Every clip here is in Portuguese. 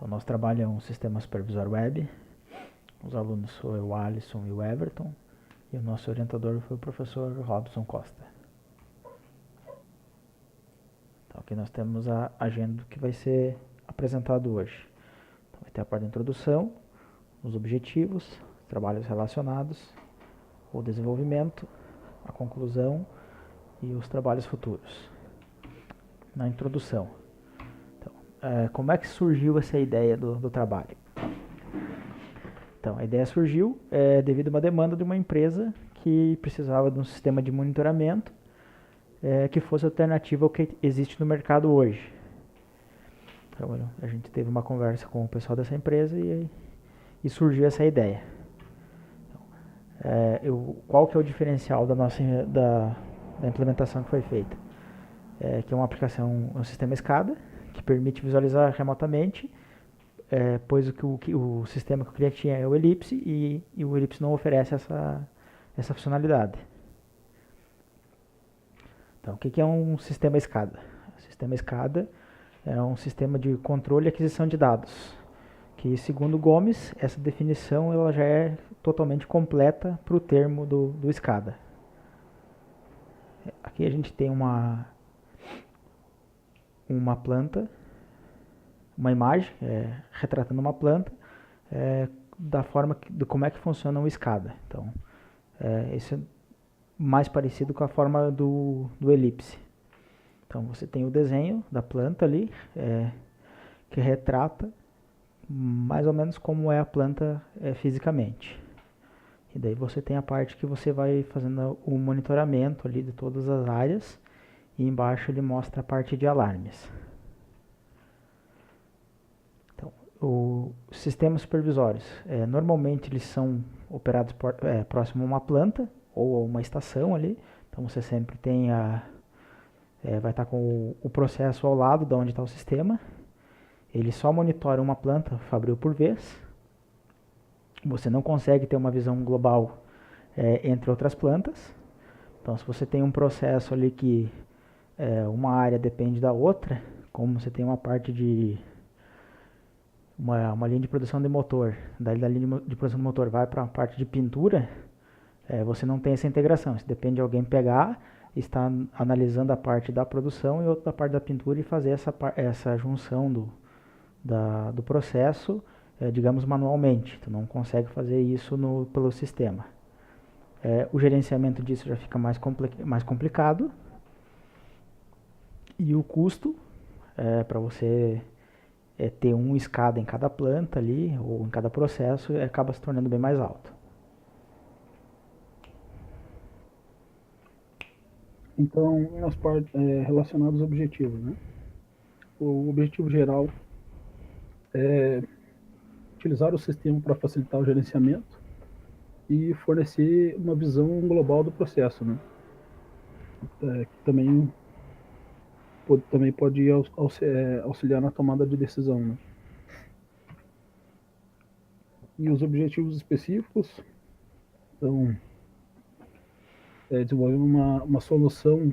Então, nosso trabalho é um sistema supervisor web. Os alunos são o Alisson e o Everton. E o nosso orientador foi o professor Robson Costa. Então, aqui nós temos a agenda que vai ser apresentado hoje. Então, vai ter a parte da introdução, os objetivos, os trabalhos relacionados, o desenvolvimento, a conclusão e os trabalhos futuros. Na introdução, então, como é que surgiu essa ideia do trabalho? Então, a ideia surgiu devido a uma demanda de uma empresa que precisava de um sistema de monitoramento que fosse alternativa ao que existe no mercado hoje. Então, a gente teve uma conversa com o pessoal dessa empresa e surgiu essa ideia. Qual que é o diferencial da implementação que foi feita? Que é uma aplicação, um sistema SCADA, que permite visualizar remotamente, pois o sistema que eu cliente tinha é o Ellipse e o Ellipse não oferece essa funcionalidade. Então, o que é um sistema SCADA? O sistema SCADA é um sistema de controle e aquisição de dados, que, segundo Gomes, essa definição ela já é totalmente completa para o termo do SCADA. Aqui a gente tem uma planta, uma imagem retratando uma planta da forma de como é que funciona o SCADA. Então, esse é mais parecido com a forma do elipse. Então, você tem o desenho da planta ali, que retrata mais ou menos como é a planta fisicamente. E daí você tem a parte que você vai fazendo o monitoramento ali de todas as áreas e embaixo ele mostra a parte de alarmes. Então, os sistemas supervisórios, normalmente eles são operados próximo a uma planta ou a uma estação ali. Então você sempre tem vai estar com o processo ao lado de onde está o sistema. Ele só monitora uma planta fabril por vez. Você não consegue ter uma visão global entre outras plantas. Então, se você tem um processo ali que uma área depende da outra, como você tem uma parte de uma linha de produção de motor, daí da linha de produção do motor vai para a parte de pintura, você não tem essa integração. Isso depende de alguém pegar, estar analisando a parte da produção e outra da parte da pintura e fazer essa junção do processo, digamos, manualmente. Tu não consegue fazer isso pelo sistema. O gerenciamento disso já fica mais complicado. E o custo, para você ter um SCADA em cada planta ali, ou em cada processo, acaba se tornando bem mais alto. Então, as partes relacionadas aos objetivos, né? O objetivo geral é utilizar o sistema para facilitar o gerenciamento e fornecer uma visão global do processo, né? Que também pode auxiliar na tomada de decisão, né? E os objetivos específicos são desenvolver uma solução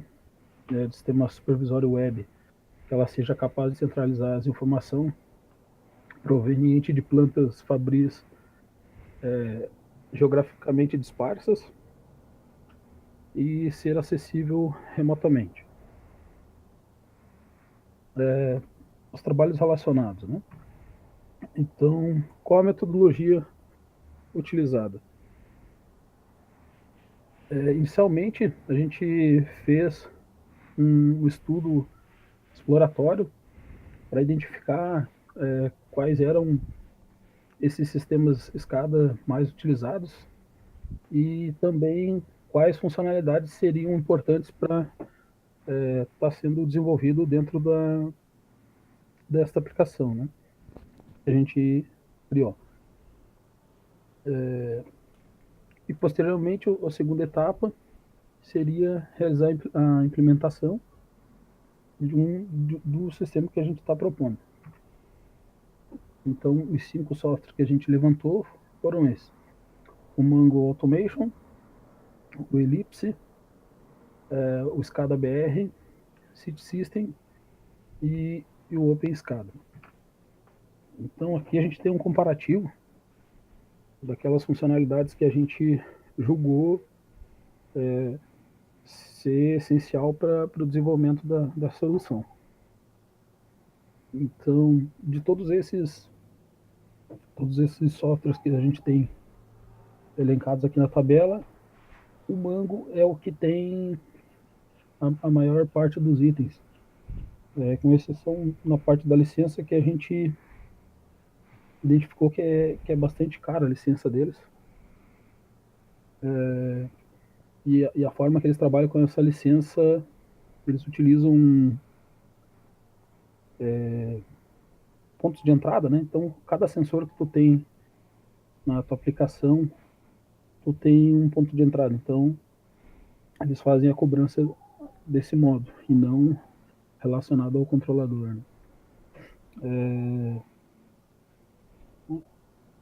de sistema supervisório web que ela seja capaz de centralizar as informações provenientes de plantas fabris geograficamente dispersas e ser acessível remotamente. Os trabalhos relacionados, né? Então, qual a metodologia utilizada? Inicialmente, a gente fez um estudo exploratório para identificar quais eram esses sistemas SCADA mais utilizados e também quais funcionalidades seriam importantes para estar sendo desenvolvido dentro desta aplicação, né? A gente criou. E posteriormente, a segunda etapa seria realizar a implementação do sistema que a gente está propondo. Então, os 5 softwares que a gente levantou foram esses: o Mango Automation, o Ellipse, o SCADA BR, City System e o Open SCADA. Então aqui a gente tem um comparativo daquelas funcionalidades que a gente julgou ser essencial para o desenvolvimento da solução. Então, de todos esses softwares que a gente tem elencados aqui na tabela, o Mango é o que tem a maior parte dos itens, com exceção na parte da licença, que a gente identificou que é bastante cara a licença deles. E a forma que eles trabalham com essa licença, eles utilizam pontos de entrada, né? Então, cada sensor que tu tem na tua aplicação, tu tem um ponto de entrada. Então, eles fazem a cobrança desse modo e não relacionado ao controlador. Né?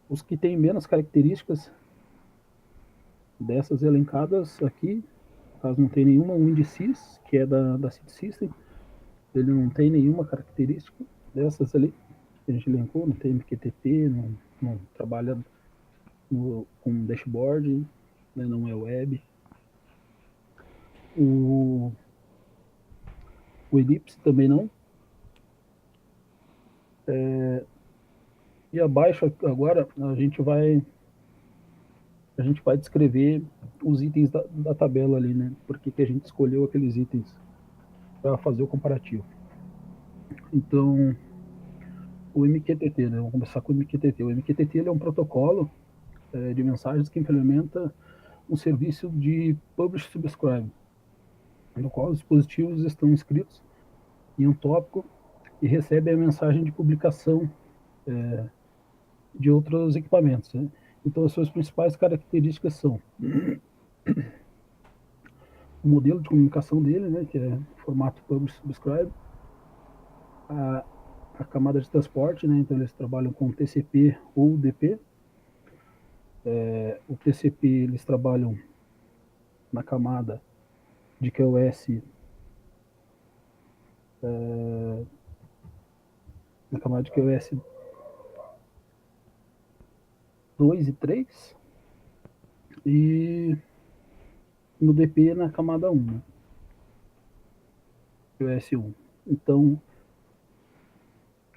Os que têm menos características dessas elencadas aqui, caso não tem nenhuma, o IndSys, que é da Seed System, ele não tem nenhuma característica dessas ali que a gente elencou, não tem MQTT, não trabalha com dashboard, né, não é web. O Ellipse também não. E abaixo agora a gente vai descrever os itens da tabela ali, né? Por que a gente escolheu aqueles itens para fazer o comparativo. Então, o MQTT, né? Vamos começar com o MQTT. O MQTT ele é um protocolo de mensagens que implementa um serviço de Publish Subscribe, no qual os dispositivos estão inscritos em um tópico e recebem a mensagem de publicação de outros equipamentos. Né? Então, as suas principais características são o modelo de comunicação dele, né, que é formato Publish Subscribe, a camada de transporte, né, então eles trabalham com TCP ou UDP. O TCP eles trabalham na camada de QoS, na camada de QoS 2 e 3, e no DP na camada 1, né? QoS 1. Então,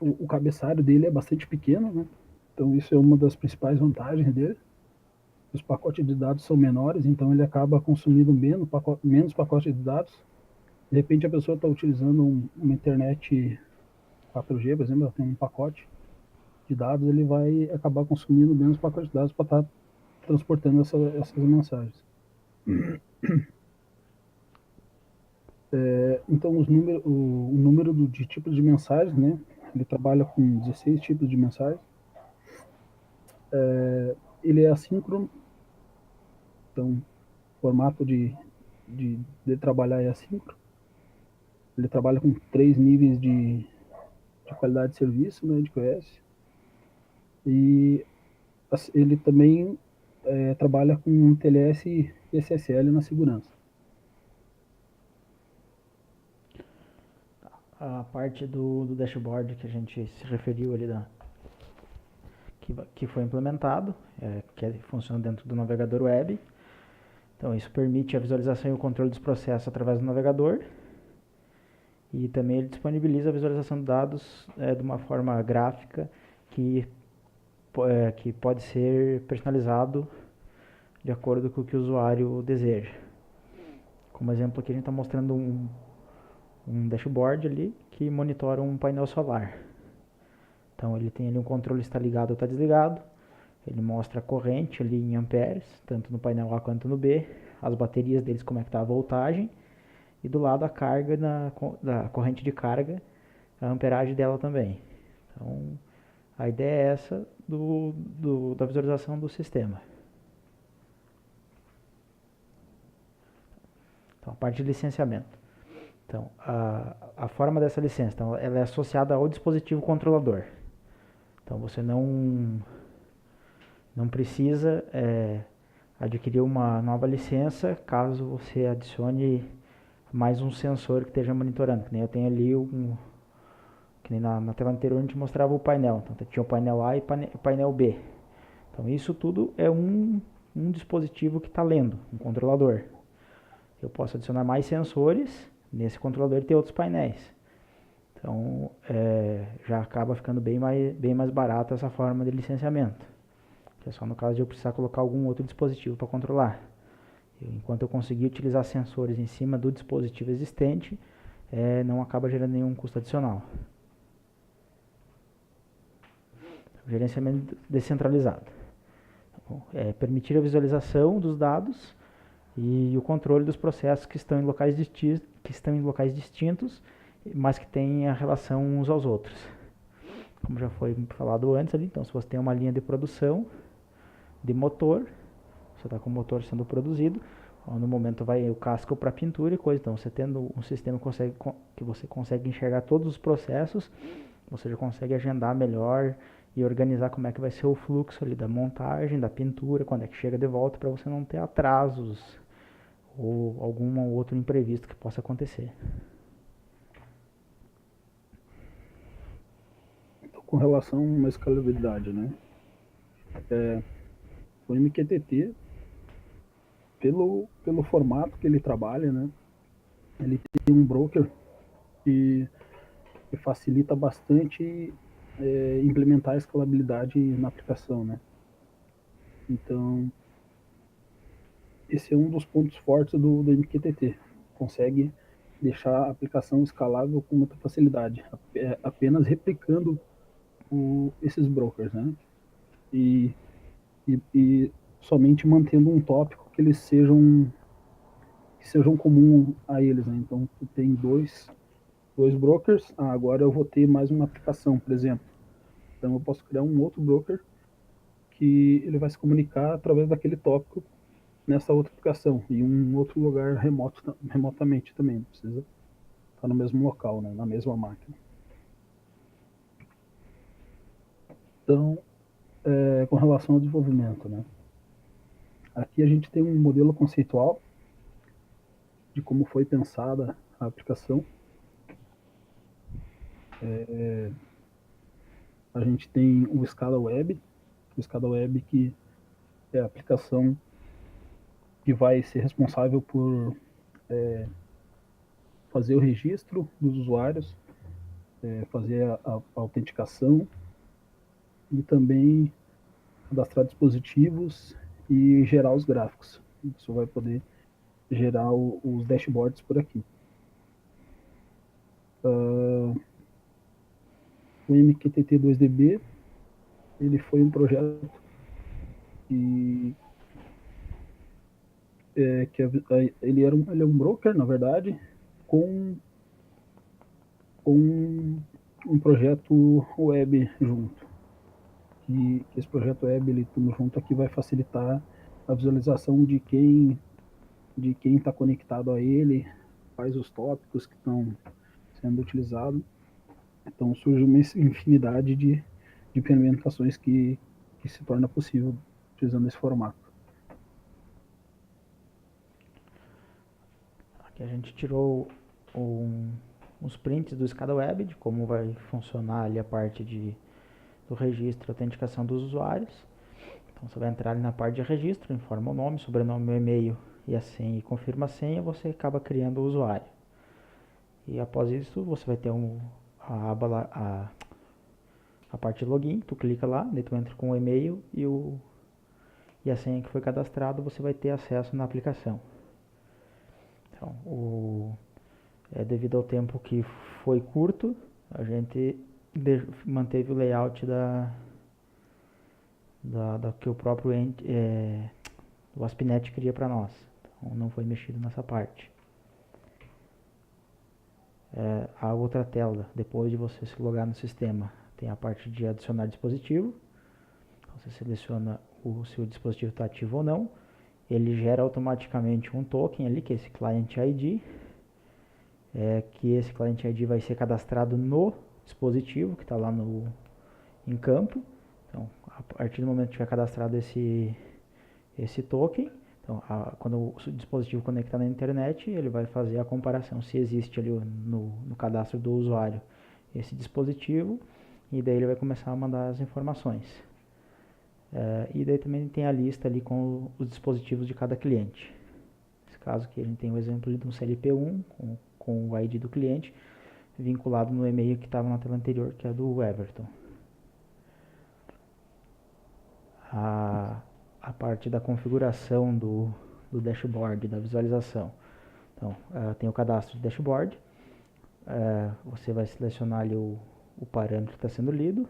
o cabeçalho dele é bastante pequeno, né? Então, isso é uma das principais vantagens dele. Os pacotes de dados são menores, então ele acaba consumindo menos pacotes de dados. De repente, a pessoa está utilizando uma internet 4G, por exemplo, ela tem um pacote de dados, ele vai acabar consumindo menos pacotes de dados para estar transportando essas mensagens. Então, o número de tipos de mensagens, né? Ele trabalha com 16 tipos de mensagens. Ele é assíncrono, então o formato de trabalhar é assíncrono. Ele trabalha com 3 níveis de qualidade de serviço, né, de QoS. E ele também trabalha com TLS e SSL na segurança. A parte do dashboard que a gente se referiu ali, que foi implementado, que funciona dentro do navegador web. Então, isso permite a visualização e o controle dos processos através do navegador. E também ele disponibiliza a visualização de dados de uma forma gráfica que pode ser personalizado de acordo com o que o usuário deseja. Como exemplo aqui a gente está mostrando um dashboard ali que monitora um painel solar. Então ele tem ali um controle se está ligado ou está desligado. Ele mostra a corrente ali em amperes, tanto no painel A quanto no B, as baterias deles, como é que está a voltagem, e do lado a carga da corrente de carga, a amperagem dela também. Então a ideia é essa da visualização do sistema. Então a parte de licenciamento. Então a forma dessa licença, então, ela é associada ao dispositivo controlador. Então você não precisa adquirir uma nova licença caso você adicione mais um sensor que esteja monitorando. Que nem eu tenho ali que nem na tela anterior a gente mostrava o painel. Então tinha o painel A e painel B. Então isso tudo é um dispositivo que está lendo, um controlador. Eu posso adicionar mais sensores nesse controlador e ter outros painéis. Então já acaba ficando bem mais barato essa forma de licenciamento. Que é só no caso de eu precisar colocar algum outro dispositivo para controlar. Enquanto eu conseguir utilizar sensores em cima do dispositivo existente, não acaba gerando nenhum custo adicional. Gerenciamento descentralizado. Permitir a visualização dos dados e o controle dos processos que estão em locais distintos, mas que têm a relação uns aos outros. Como já foi falado antes ali, então se você tem uma linha de produção de motor, você está com o motor sendo produzido, no momento vai o casco para pintura e coisa. Então você tendo um sistema que você consegue enxergar todos os processos, você já consegue agendar melhor e organizar como é que vai ser o fluxo ali da montagem, da pintura, quando é que chega de volta, para você não ter atrasos ou algum outro imprevisto que possa acontecer. Então, com relação à escalabilidade, né? O MQTT, pelo formato que ele trabalha, né? Ele tem um broker que facilita bastante implementar a escalabilidade na aplicação, né? Então, esse é um dos pontos fortes do MQTT. Consegue deixar a aplicação escalável com muita facilidade, apenas replicando esses brokers, né? E somente mantendo um tópico que eles sejam comum a eles, né? Então, tu tem dois brokers, agora eu vou ter mais uma aplicação, por exemplo. Então, eu posso criar um outro broker que ele vai se comunicar através daquele tópico nessa outra aplicação, em um outro lugar remotamente também, não precisa estar no mesmo local, né, na mesma máquina. Então, com relação ao desenvolvimento, né, aqui a gente tem um modelo conceitual de como foi pensada a aplicação. A gente tem o Scala Web que é a aplicação que vai ser responsável por fazer o registro dos usuários, fazer a autenticação e também cadastrar dispositivos e gerar os gráficos. Isso vai poder gerar os dashboards por aqui. O MQTT2DB ele foi um projeto que ele é um broker, na verdade, com um projeto web junto. Que esse projeto web, ele tudo junto aqui, vai facilitar a visualização de quem está conectado a ele, quais os tópicos que estão sendo utilizados. Então surge uma infinidade de implementações que se torna possível utilizando esse formato. Aqui a gente tirou uns prints do Scala Web, de como vai funcionar ali a parte do registro e autenticação dos usuários. Então você vai entrar ali na parte de registro, informa o nome, sobrenome, o e-mail e a senha, e confirma a senha, você acaba criando o usuário. E após isso você vai ter a aba lá, a parte de login, tu clica lá, daí tu entra com o e-mail e a senha que foi cadastrado, você vai ter acesso na aplicação. Então, devido ao tempo que foi curto, a gente manteve o layout da que o próprio o ASP.NET cria para nós. Então, não foi mexido nessa parte. A outra tela, depois de você se logar no sistema, tem a parte de adicionar dispositivo. Então, você seleciona se o dispositivo está ativo ou não. Ele gera automaticamente um token ali, que é esse Client ID. Que esse Client ID vai ser cadastrado no dispositivo, que está lá em campo. Então, a partir do momento que tiver cadastrado esse token, então, quando o dispositivo conectar na internet, ele vai fazer a comparação se existe ali no cadastro do usuário esse dispositivo e daí ele vai começar a mandar as informações. E daí também tem a lista ali com os dispositivos de cada cliente. Nesse caso aqui a gente tem o exemplo ali de um CLP1 com o ID do cliente vinculado no e-mail que estava na tela anterior, que é do Everton. A parte da configuração do dashboard, da visualização. Então, tem o cadastro de dashboard. Você vai selecionar ali o parâmetro que está sendo lido,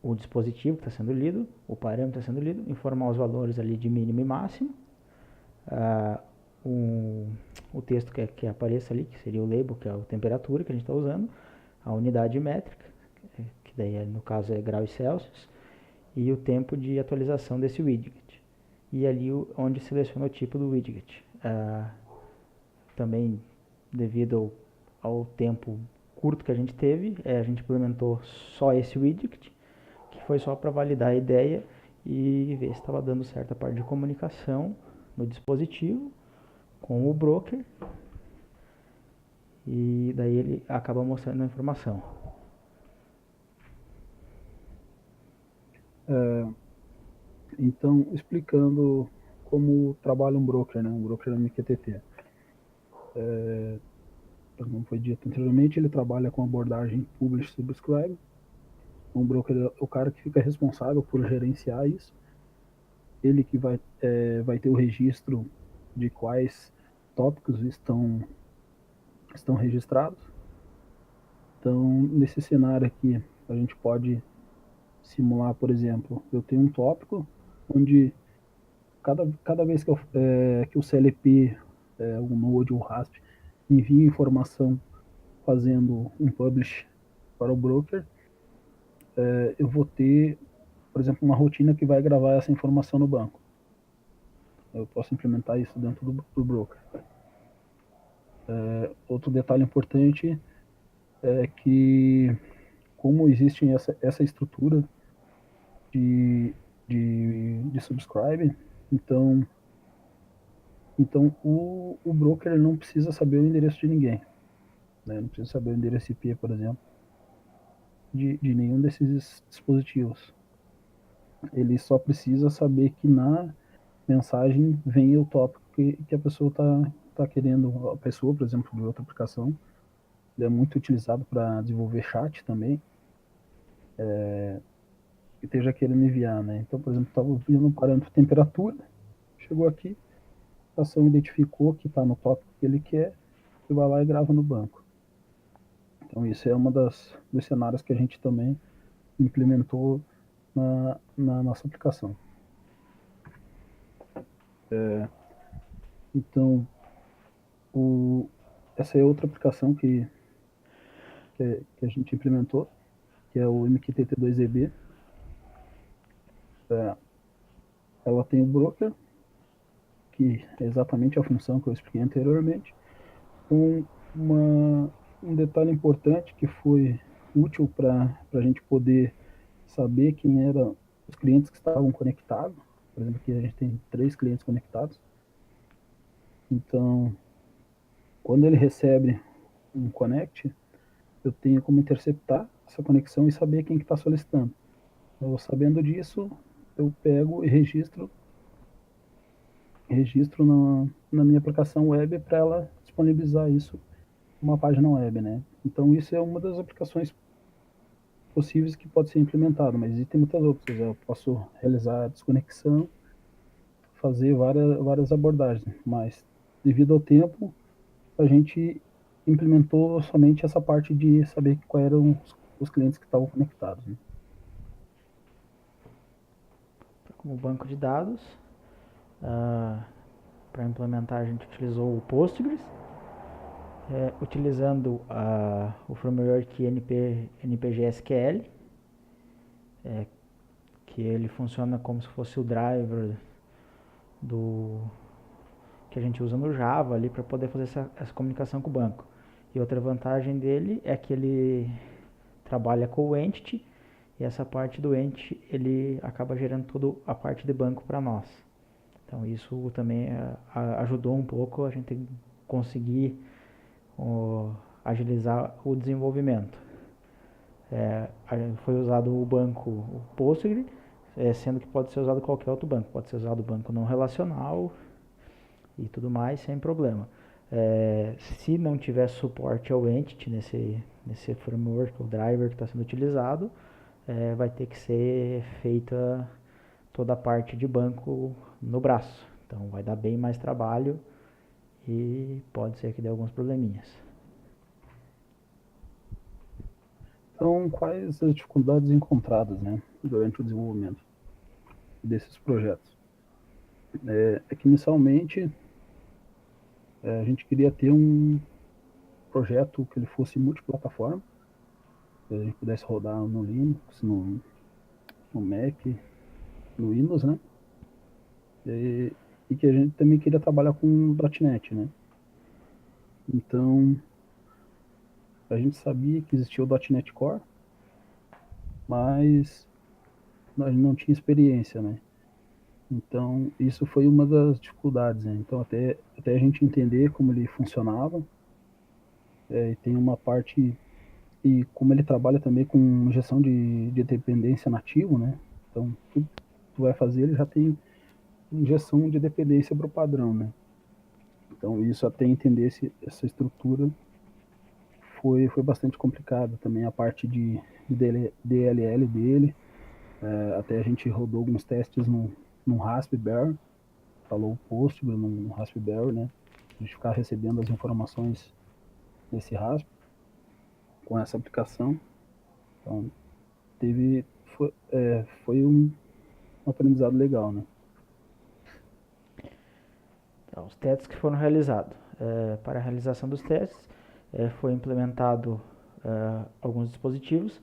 o dispositivo que está sendo lido, o parâmetro que está sendo lido, informar os valores ali de mínimo e máximo, o texto que apareça ali, que seria o label, que é a temperatura que a gente está usando, a unidade métrica, que daí no caso é graus Celsius, e o tempo de atualização desse widget. E ali onde seleciona o tipo do widget. Também devido ao tempo curto que a gente teve, a gente implementou só esse widget, que foi só para validar a ideia e ver se estava dando certo a parte de comunicação no dispositivo com o broker, e daí ele acaba mostrando a informação. Então, explicando como trabalha um broker, né? Um broker MQTT. Como foi dito anteriormente, ele trabalha com abordagem Publish Subscribe. Um broker é o cara que fica responsável por gerenciar isso. Ele que vai ter o registro de quais tópicos estão registrados. Então, nesse cenário aqui, a gente pode simular, por exemplo, eu tenho um tópico onde cada vez que o CLP, o Node ou o RASP, envia informação fazendo um publish para o broker, eu vou ter, por exemplo, uma rotina que vai gravar essa informação no banco. Eu posso implementar isso dentro do broker. Outro detalhe importante é que, como existe essa estrutura de subscribe, então o broker não precisa saber o endereço de ninguém, né? Não precisa saber o endereço IP, por exemplo, de nenhum desses dispositivos. Ele só precisa saber que na mensagem vem o tópico que a pessoa está querendo. A pessoa, por exemplo, de outra aplicação, ele é muito utilizado para desenvolver chat também, que esteja querendo enviar, né? Então, por exemplo, estava vendo um parâmetro de temperatura, chegou aqui, a aplicação identificou que está no tópico que ele quer, e vai lá e grava no banco. Então, isso é dos cenários que a gente também implementou na nossa aplicação. Então, essa é outra aplicação que a gente implementou, que é o MQTT2EB. Ela tem o broker, que é exatamente a função que eu expliquei anteriormente, com um detalhe importante que foi útil para a gente poder saber quem eram os clientes que estavam conectados. Por exemplo, aqui a gente tem 3 clientes conectados. Então, quando ele recebe um connect, eu tenho como interceptar essa conexão e saber quem que está solicitando. Eu, sabendo disso, eu pego e registro na minha aplicação web para ela disponibilizar isso uma página web, né? Então isso é uma das aplicações possíveis que pode ser implementado, mas existem muitas outras. Eu posso realizar a desconexão, fazer várias abordagens, mas devido ao tempo, a gente implementou somente essa parte de saber quais eram os clientes que estavam conectados, né? Como banco de dados, para implementar a gente utilizou o Postgres, utilizando o framework NPGSQL, que ele funciona como se fosse o driver que a gente usa no Java ali para poder fazer essa comunicação com o banco. E outra vantagem dele é que ele trabalha com o Entity, e essa parte do Entity ele acaba gerando toda a parte de banco para nós. Então isso também ajudou um pouco a gente conseguir agilizar o desenvolvimento. Foi usado o banco o Postgre, sendo que pode ser usado qualquer outro banco. Pode ser usado o banco não relacional e tudo mais, sem problema. Se não tiver suporte ao entity nesse framework, o driver que está sendo utilizado, vai ter que ser feita toda a parte de banco no braço. Então vai dar bem mais trabalho e pode ser que dê alguns probleminhas. Então, quais as dificuldades encontradas, né, durante o desenvolvimento desses projetos? É que inicialmente a gente queria ter um projeto que ele fosse multiplataforma, que a gente pudesse rodar no Linux, no Mac, no Windows, né? E que a gente também queria trabalhar com .NET, né? Então, a gente sabia que existia o .NET Core, mas nós não tinha experiência, né? Então, isso foi uma das dificuldades, né? Então, até a gente entender como ele funcionava, e tem uma parte, e como ele trabalha também com injeção de dependência nativo, né? Então, tudo que tu vai fazer, ele já tem injeção de dependência para o padrão, né? Então, isso até entender essa estrutura foi bastante complicado. Também a parte de DLL dele, até a gente rodou alguns testes no Raspberry, falou o Postgre no Raspberry, né? A gente ficar recebendo as informações nesse Rasp com essa aplicação. Então, foi um aprendizado legal, né? Então, os testes que foram realizados. Para a realização dos testes, foi implementado alguns dispositivos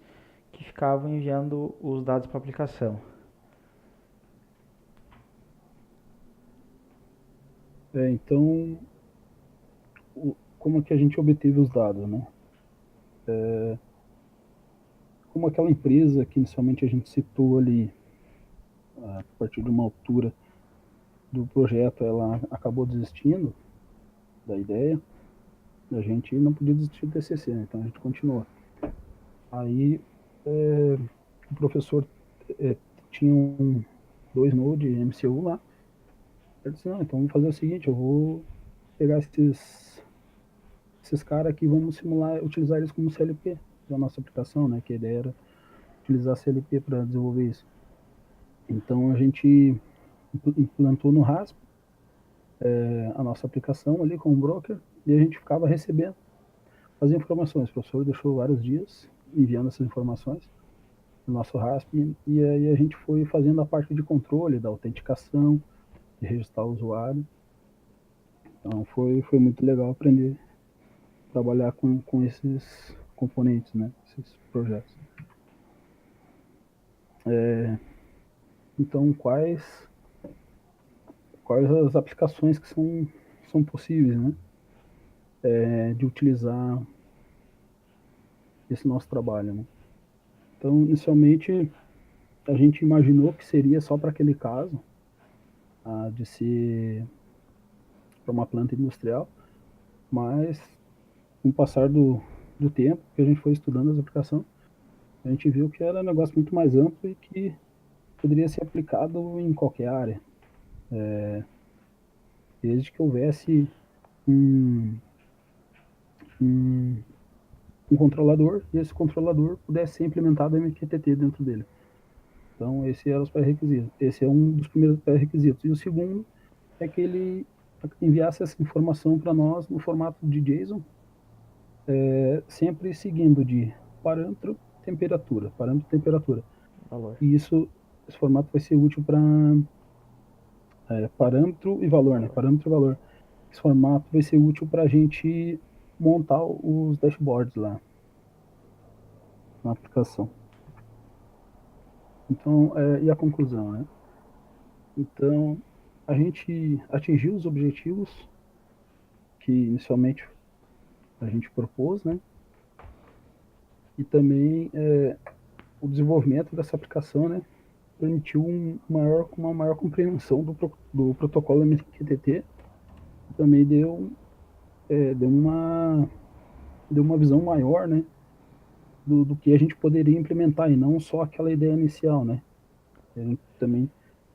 que ficavam enviando os dados para a aplicação. Então, como é que a gente obteve os dados, né? Como aquela empresa que inicialmente a gente citou ali, a partir de uma altura do projeto, ela acabou desistindo da ideia, a gente não podia desistir do TCC, né? Então a gente continuou. Aí o professor tinha dois nodes MCU lá. Ele disse, não, então vamos fazer o seguinte, eu vou pegar esses caras aqui, vamos simular, utilizar eles como CLP da nossa aplicação, né? Que a ideia era utilizar CLP para desenvolver isso. Então a gente implantou no Rasp a nossa aplicação ali com o broker e a gente ficava recebendo as informações. O professor deixou vários dias enviando essas informações no nosso Rasp e aí a gente foi fazendo a parte de controle da autenticação, de registrar o usuário. Então foi muito legal aprender a trabalhar com esses componentes, né? Esses projetos. Então quais as aplicações que são possíveis, né? De utilizar esse nosso trabalho, né? Então, inicialmente, a gente imaginou que seria só para aquele caso, de ser para uma planta industrial, mas com o passar do tempo, que a gente foi estudando as aplicações, a gente viu que era um negócio muito mais amplo e que poderia ser aplicado em qualquer área, desde que houvesse um, um, um controlador e esse controlador pudesse ser implementado MQTT dentro dele. Então, esse era os pré-requisitos. Esse é um dos primeiros pré-requisitos. E o segundo é que ele enviasse essa informação para nós no formato de JSON, sempre seguindo de parâmetro, temperatura, parâmetro, temperatura. Valor. E esse formato vai ser útil para parâmetro e valor, né? Parâmetro e valor. Esse formato vai ser útil para a gente montar os dashboards lá na aplicação. Então, e a conclusão, né? Então, a gente atingiu os objetivos que inicialmente a gente propôs, né? E também o desenvolvimento dessa aplicação, né, permitiu uma maior compreensão do protocolo MQTT. Também deu uma deu uma visão maior, né, do que a gente poderia implementar e não só aquela ideia inicial, né? A gente também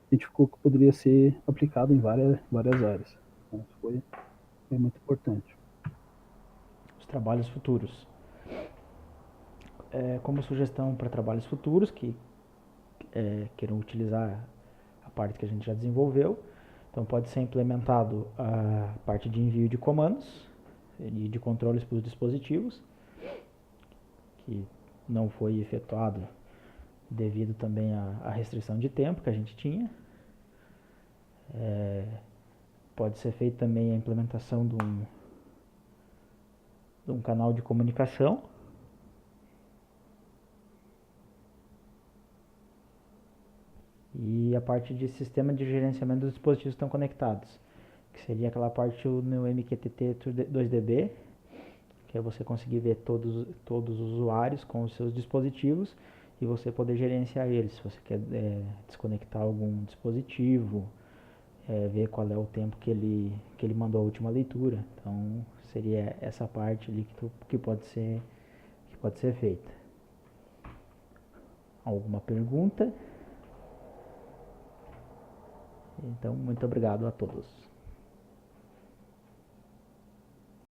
identificou que poderia ser aplicado em várias áreas. Então, isso foi muito importante. Os trabalhos futuros. Como sugestão para trabalhos futuros que queiram utilizar a parte que a gente já desenvolveu, então pode ser implementado a parte de envio de comandos e de controles para os dispositivos, que não foi efetuado devido também à restrição de tempo que a gente tinha. Pode ser feita também a implementação de um canal de comunicação. E a parte de sistema de gerenciamento dos dispositivos que estão conectados, que seria aquela parte no MQTT 2DB, que é você conseguir ver todos os usuários com os seus dispositivos e você poder gerenciar eles. Se você quer desconectar algum dispositivo, ver qual é o tempo que ele mandou a última leitura. Então seria essa parte ali que pode ser feita. Alguma pergunta? Então, muito obrigado a todos.